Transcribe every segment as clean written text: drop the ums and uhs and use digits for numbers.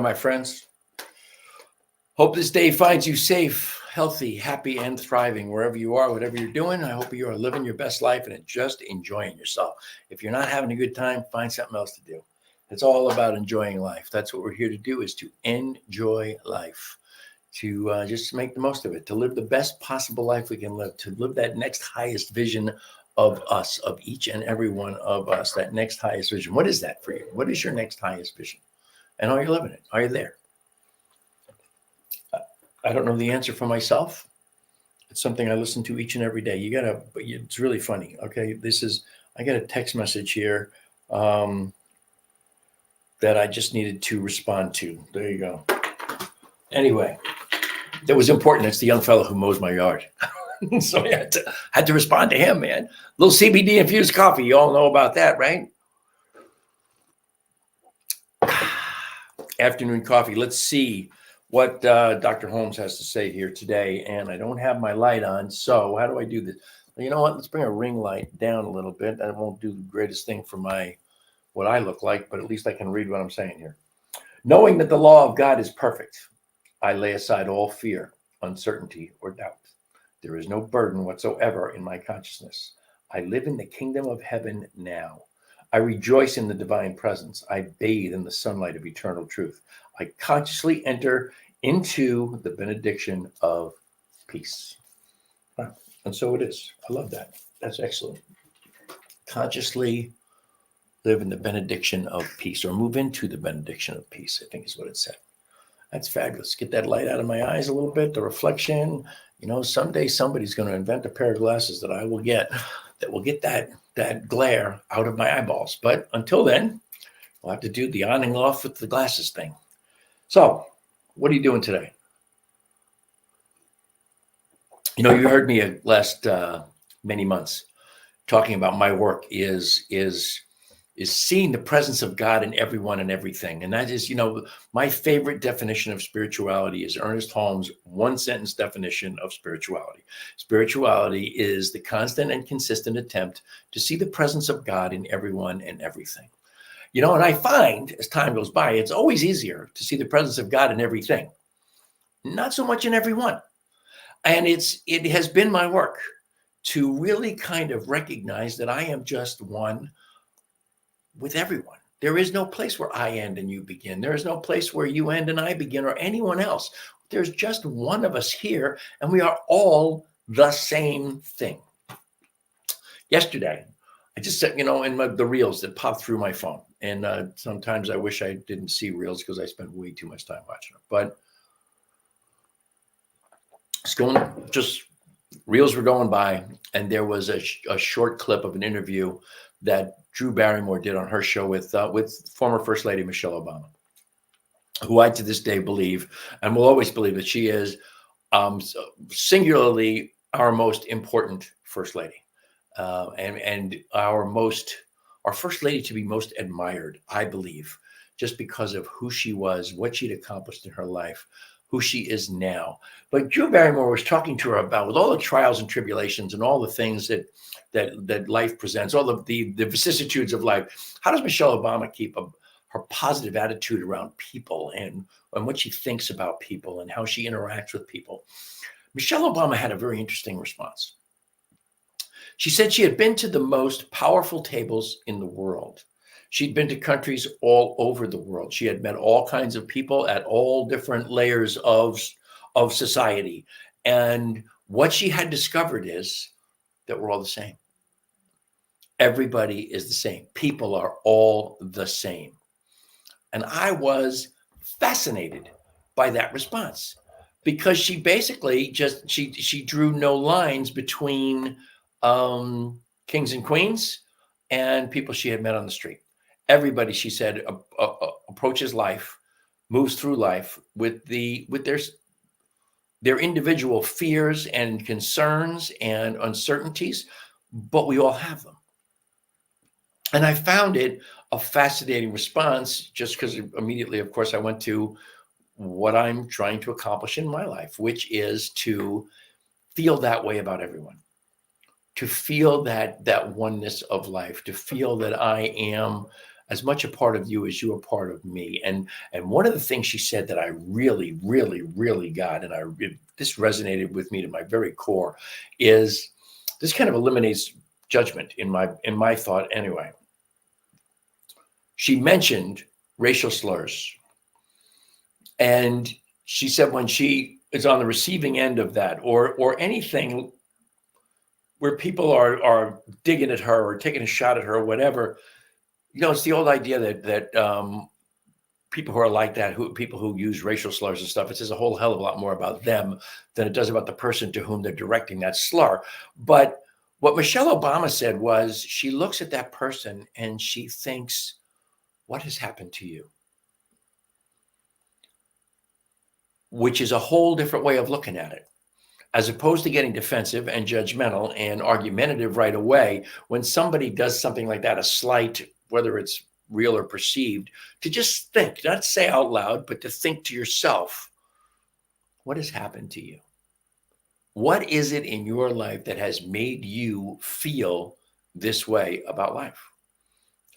my friends. Hope this day finds you safe, healthy, happy, and thriving wherever you are, whatever you're doing. I hope you are living your best life and just enjoying yourself. If you're not having a good time, find something else to do. It's all about enjoying life. That's what we're here to do, is to enjoy life, to just make the most of it, to live the best possible life we can live, to live that next highest vision of us, of each and every one of us, that next highest vision. What is that for you? What is your next highest vision? And are you living it? Are you there? I don't know the answer for myself. It's something I listen to each and every day. It's really funny. Okay. I got a text message here that I just needed to respond to. There you go. Anyway, that was important. It's the young fellow who mows my yard. So I had to respond to him, man. A little CBD infused coffee. You all know about that, right? Afternoon coffee. Let's see what Dr. Holmes has to say here today. And I don't have my light on. So how do I do this? Well, you know what? Let's bring a ring light down a little bit. I won't do the greatest thing for what I look like, but at least I can read what I'm saying here. Knowing that the law of God is perfect, I lay aside all fear, uncertainty, or doubt. There is no burden whatsoever in my consciousness. I live in the kingdom of heaven now. I rejoice in the divine presence. I bathe in the sunlight of eternal truth. I consciously enter into the benediction of peace. And so it is. I love that. That's excellent. Consciously live in the benediction of peace, or move into the benediction of peace, I think is what it said. That's fabulous. Get that light out of my eyes a little bit, the reflection. You know, someday somebody's going to invent a pair of glasses that I will get that will get that glare out of my eyeballs. But until then, we'll have to do the on and off with the glasses thing. So what are you doing today? You know, you heard me last many months talking about my work is seeing the presence of God in everyone and everything. And that is, you know, my favorite definition of spirituality is Ernest Holmes' one-sentence definition of spirituality. Spirituality is the constant and consistent attempt to see the presence of God in everyone and everything. You know, and I find as time goes by, it's always easier to see the presence of God in everything, not so much in everyone. And it has been my work to really kind of recognize that I am just one with everyone. There is no place where I end and you begin. There is no place where you end and I begin, or anyone else. There's just one of us here, and we are all the same thing. Yesterday, I just said, you know, in the reels that popped through my phone, and sometimes I wish I didn't see reels because I spend way too much time watching them. But reels were going by, and there was a short clip of an interview that Drew Barrymore did on her show with former First Lady Michelle Obama, who I to this day believe, and will always believe, that she is singularly our most important First Lady, and our First Lady to be most admired, I believe, just because of who she was, what she'd accomplished in her life, who she is now. But Drew Barrymore was talking to her about, with all the trials and tribulations and all the things that life presents, all the vicissitudes of life, how does Michelle Obama keep her positive attitude around people and what she thinks about people and how she interacts with people? Michelle Obama had a very interesting response. She said she had been to the most powerful tables in the world. She'd been to countries all over the world. She had met all kinds of people at all different layers of society. And what she had discovered is that we're all the same. Everybody is the same. People are all the same. And I was fascinated by that response, because she basically she drew no lines between kings and queens and people she had met on the street. Everybody, she said, approaches life, moves through life with their individual fears and concerns and uncertainties, but we all have them. And I found it a fascinating response, just because immediately, of course, I went to what I'm trying to accomplish in my life, which is to feel that way about everyone, to feel that oneness of life, to feel that I am as much a part of you as you are part of me. And one of the things she said that I really, really, really got, and this resonated with me to my very core, is this kind of eliminates judgment in my thought anyway. She mentioned racial slurs, and she said when she is on the receiving end of that, or anything where people are digging at her or taking a shot at her or whatever, it's the old idea that people who are like that, people who use racial slurs and stuff, it says a whole hell of a lot more about them than it does about the person to whom they're directing that slur. But what Michelle Obama said was, she looks at that person and she thinks, what has happened to you? Which is a whole different way of looking at it. As opposed to getting defensive and judgmental and argumentative right away, when somebody does something like that, a slight, whether it's real or perceived, to just think, not say out loud, but to think to yourself, what has happened to you? What is it in your life that has made you feel this way about life,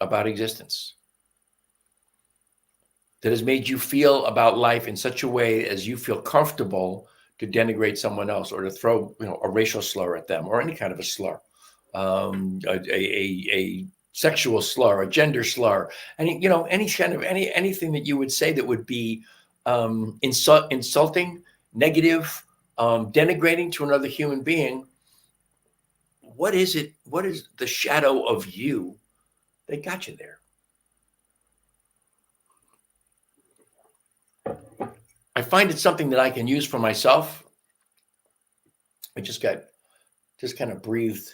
about existence? That has made you feel about life in such a way as you feel comfortable to denigrate someone else, or to throw a racial slur at them, or any kind of a slur, a sexual slur, a gender slur, any kind of anything that you would say that would be insulting, negative, denigrating to another human being. What is it? What is the shadow of you that got you there? I find it something that I can use for myself. I just kind of breathed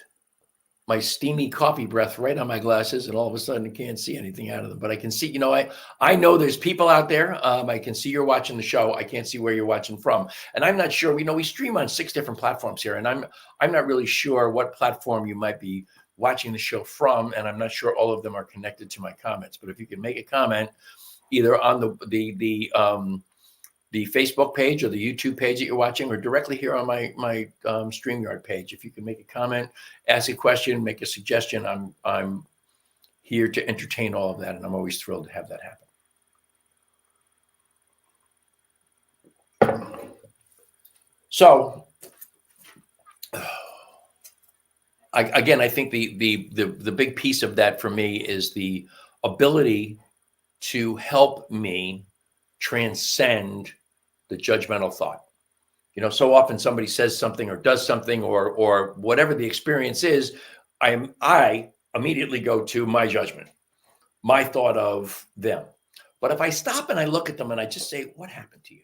my steamy coffee breath right on my glasses, and all of a sudden I can't see anything out of them. But I can see, I know there's people out there. I can see you're watching the show. I can't see where you're watching from. And I'm not sure, we stream on 6 different platforms here, and I'm not really sure what platform you might be watching the show from, and I'm not sure all of them are connected to my comments. But if you can make a comment either on the Facebook page or the YouTube page that you're watching, or directly here on my StreamYard page. If you can make a comment, ask a question, make a suggestion, I'm here to entertain all of that, and I'm always thrilled to have that happen. So, I think the big piece of that for me is the ability to help me transcend the judgmental thought. So often somebody says something or does something or whatever the experience is, I immediately go to my judgment, my thought of them. But if I stop and I look at them and I just say, what happened to you?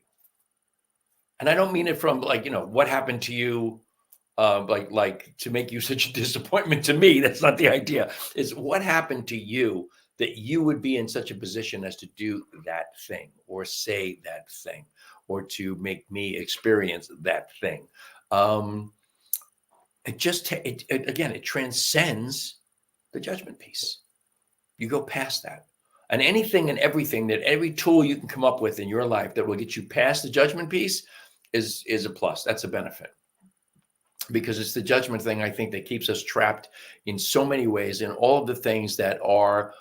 And I don't mean it from what happened to you, like to make you such a disappointment to me. That's not the idea. It's what happened to you that you would be in such a position as to do that thing, or say that thing, or to make me experience that thing. It transcends the judgment piece. You go past that. And anything and everything, that every tool you can come up with in your life that will get you past the judgment piece is a plus. That's a benefit. Because it's the judgment thing, I think, that keeps us trapped in so many ways, in all of the things that are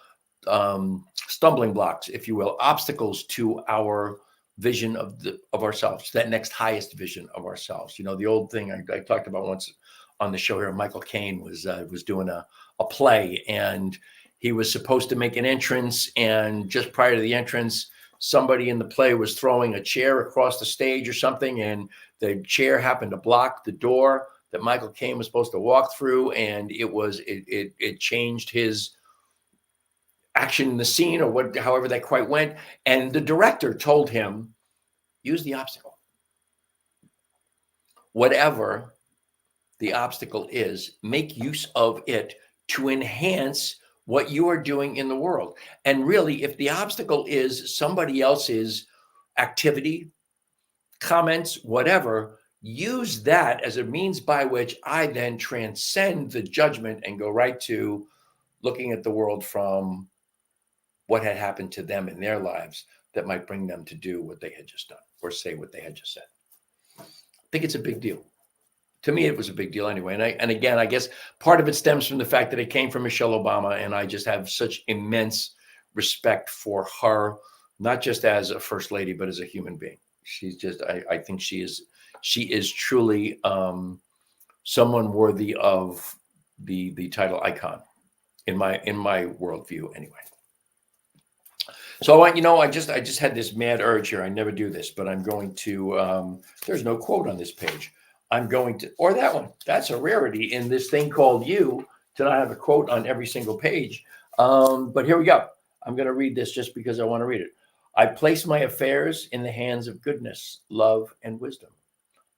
stumbling blocks, if you will, obstacles to our vision of ourselves, that next highest vision of ourselves. The old thing I talked about once on the show here, Michael Caine was doing a play, and he was supposed to make an entrance, and just prior to the entrance, somebody in the play was throwing a chair across the stage or something, and the chair happened to block the door that Michael Caine was supposed to walk through, and it changed his action in the scene, or however that quite went. And the director told him, use the obstacle. Whatever the obstacle is, make use of it to enhance what you are doing in the world. And really, if the obstacle is somebody else's activity, comments, whatever, use that as a means by which I then transcend the judgment and go right to looking at the world from what had happened to them in their lives that might bring them to do what they had just done, or say what they had just said. I think it's a big deal. To me, it was a big deal anyway. And again, I guess part of it stems from the fact that it came from Michelle Obama, and I just have such immense respect for her, not just as a first lady, but as a human being. She's just, I think she is truly someone worthy of the title icon in my worldview anyway. So I just had this mad urge here. I never do this, but I'm going to, there's no quote on this page. I'm going to, or that one, that's a rarity in this thing called you, to not have a quote on every single page. But here we go. I'm going to read this just because I want to read it. I place my affairs in the hands of goodness, love, and wisdom.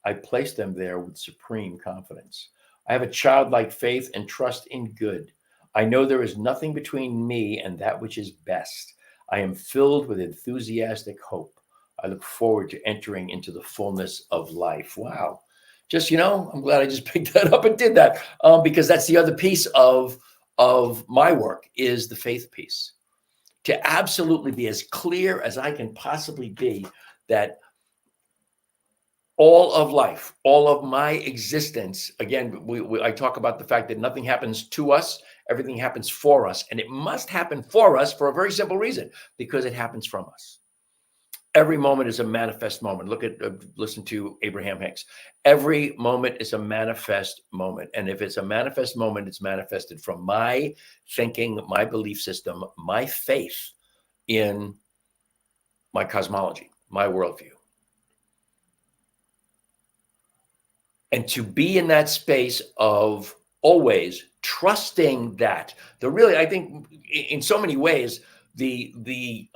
I place them there with supreme confidence. I have a childlike faith and trust in good. I know there is nothing between me and that which is best. I am filled with enthusiastic hope. I look forward to entering into the fullness of life. Wow. Just, I'm glad I just picked that up and did that, because that's the other piece of my work, is the faith piece. To absolutely be as clear as I can possibly be that all of life, all of my existence, again, I talk about the fact that nothing happens to us, everything happens for us. And it must happen for us for a very simple reason, because it happens from us. Every moment is a manifest moment. Listen to Abraham Hicks. Every moment is a manifest moment. And if it's a manifest moment, it's manifested from my thinking, my belief system, my faith in my cosmology, my worldview. And to be in that space of always trusting that, I think in so many ways, the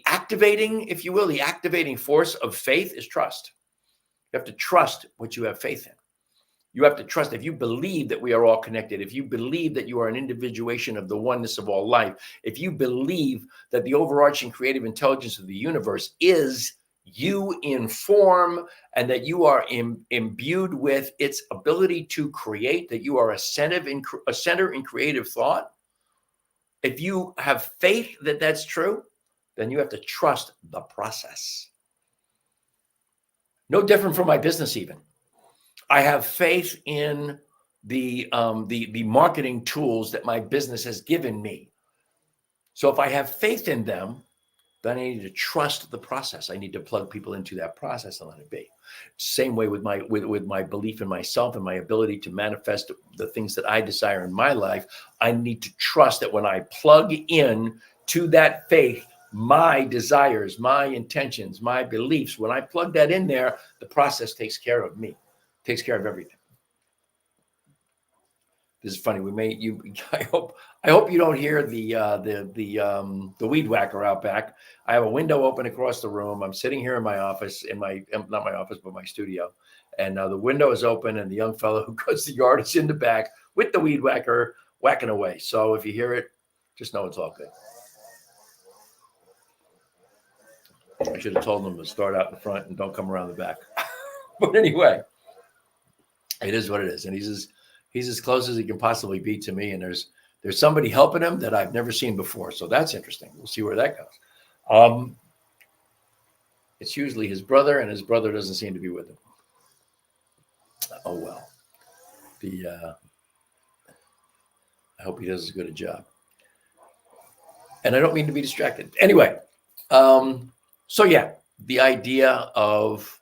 activating, if you will, the activating force of faith is trust. You have to trust what you have faith in. You have to trust. If you believe that we are all connected, if you believe that you are an individuation of the oneness of all life, if you believe that the overarching creative intelligence of the universe is you in form, and that you are imbued with its ability to create, that you are a center in creative thought, if you have faith that that's true, then you have to trust the process. No different from my business even. I have faith in the marketing tools that my business has given me. So if I have faith in them, then I need to trust the process. I need to plug people into that process and let it be. Same way with my belief in myself and my ability to manifest the things that I desire in my life. I need to trust that when I plug in to that faith, my desires, my intentions, my beliefs, when I plug that in there, the process takes care of me, takes care of everything. This is funny. I hope you don't hear the weed whacker out back. I have a window open across the room. I'm sitting here in my office, not my office, but my studio. And the window is open, and the young fellow who cuts the yard is in the back with the weed whacker whacking away. So if you hear it, just know it's all good. I should have told him to start out in front and don't come around the back. But anyway, it is what it is. And he's as close as he can possibly be to me. And there's somebody helping him that I've never seen before. So that's interesting. We'll see where that goes. It's usually his brother, and his brother doesn't seem to be with him. Oh, well. I hope he does as good a job. And I don't mean to be distracted. Anyway, so yeah, the idea of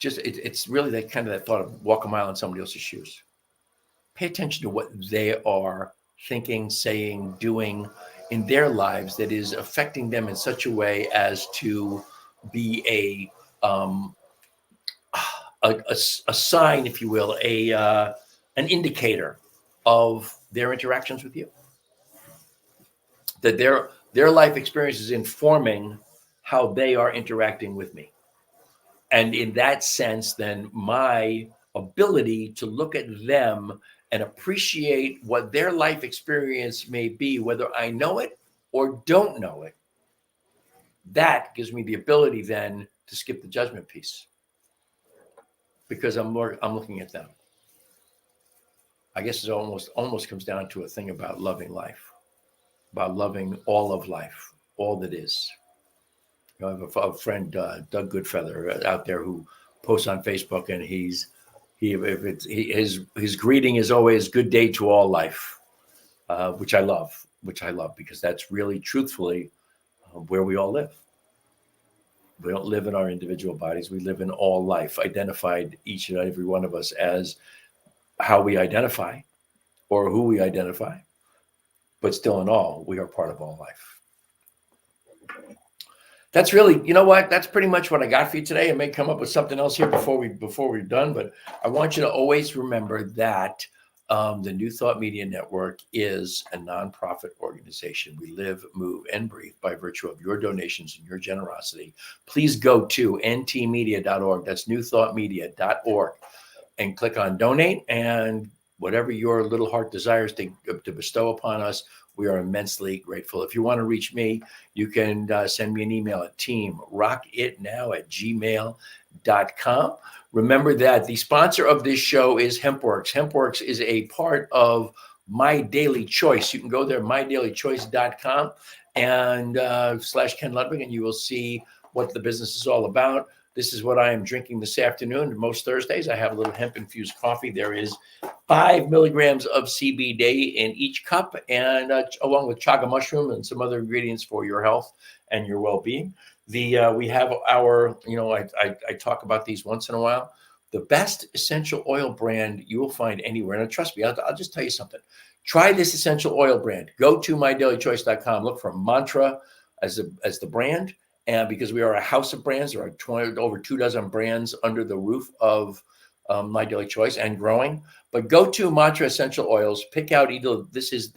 it's really that thought of walk a mile in somebody else's shoes. Pay attention to what they are thinking, saying, doing in their lives that is affecting them in such a way as to be a sign, if you will, an indicator of their interactions with you. That their life experience is informing how they are interacting with me. And in that sense, then my ability to look at them and appreciate what their life experience may be, whether I know it or don't know it, that gives me the ability then to skip the judgment piece, because I'm looking at them. I guess it almost comes down to a thing about loving life, about loving all of life, all that is. I have a friend, Doug Goodfeather, out there who posts on Facebook, and his greeting is always "Good day to all life," which I love. which I love because that's really truthfully where we all live. We don't live in our individual bodies. We live in all life, identified each and every one of us as how we identify or who we identify, but still in all, we are part of all life. That's really, you know what? That's pretty much what I got for you today. I may come up with something else here before we're done, but I want you to always remember that the New Thought Media Network is a nonprofit organization. We live, move, and breathe by virtue of your donations and your generosity. Please go to ntmedia.org. That's newthoughtmedia.org, and click on donate, and whatever your little heart desires to bestow upon us, we are immensely grateful. If you want to reach me, you can send me an email at teamrockitnow@gmail.com. Remember that the sponsor of this show is HempWorks. HempWorks is a part of My Daily Choice. You can go there, mydailychoice.com and /Ken Ludwig, and you will see what the business is all about. This is what I am drinking this afternoon. Most Thursdays, I have a little hemp-infused coffee. There is 5 milligrams of CBD in each cup, and along with chaga mushroom and some other ingredients for your health and your well-being. We have our, I talk about these once in a while. The best essential oil brand you will find anywhere. And trust me, I'll just tell you something. Try this essential oil brand. Go to mydailychoice.com. Look for Mantra as the brand. And because we are a house of brands, there are over 24 brands under the roof of My Daily Choice and growing. But go to Mantra Essential Oils. Pick out either this is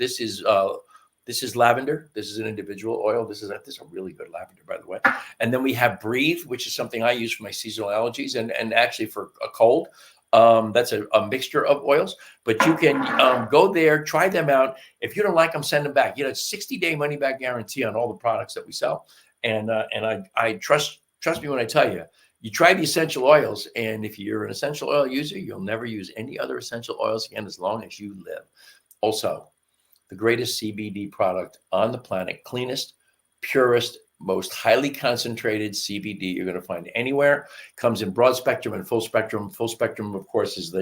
lavender. This is an individual oil. This is a really good lavender, by the way. And then we have Breathe, which is something I use for my seasonal allergies and actually for a cold. That's a mixture of oils, but you can go there, try them out. If you don't like them, send them back. You know, it's 60-day money back guarantee on all the products that we sell. And I trust me when I tell you, you try the essential oils, and if you're an essential oil user, you'll never use any other essential oils again as long as you live. Also, the greatest CBD product on the planet, cleanest, purest, most highly concentrated CBD you're going to find anywhere. Comes in broad spectrum and full spectrum. Full spectrum, of course, is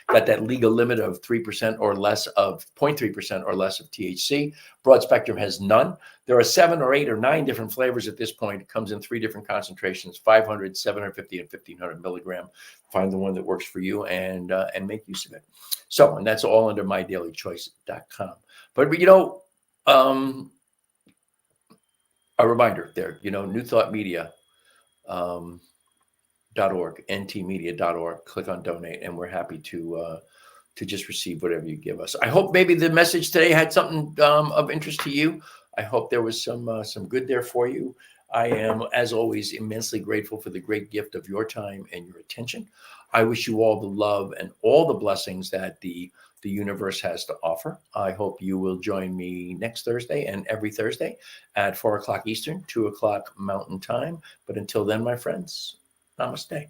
got that legal limit of 3% or less of 0.3% or less of THC. Broad spectrum has none. There are 7 or 8 or 9 different flavors at this point. It comes in 3 different concentrations: 500, 750, and 1500 milligram. Find the one that works for you and make use of it. So, and that's all under mydailychoice.com. But a reminder there, New Thought Media .org, ntmedia.org. Click on donate, and we're happy to just receive whatever you give us. I hope maybe the message today had something of interest to you. I hope there was some good there for you. I am, as always, immensely grateful for the great gift of your time and your attention. I wish you all the love and all the blessings that the universe has to offer. I hope you will join me next Thursday and every Thursday at 4 o'clock Eastern, 2 o'clock Mountain Time. But until then, my friends, namaste.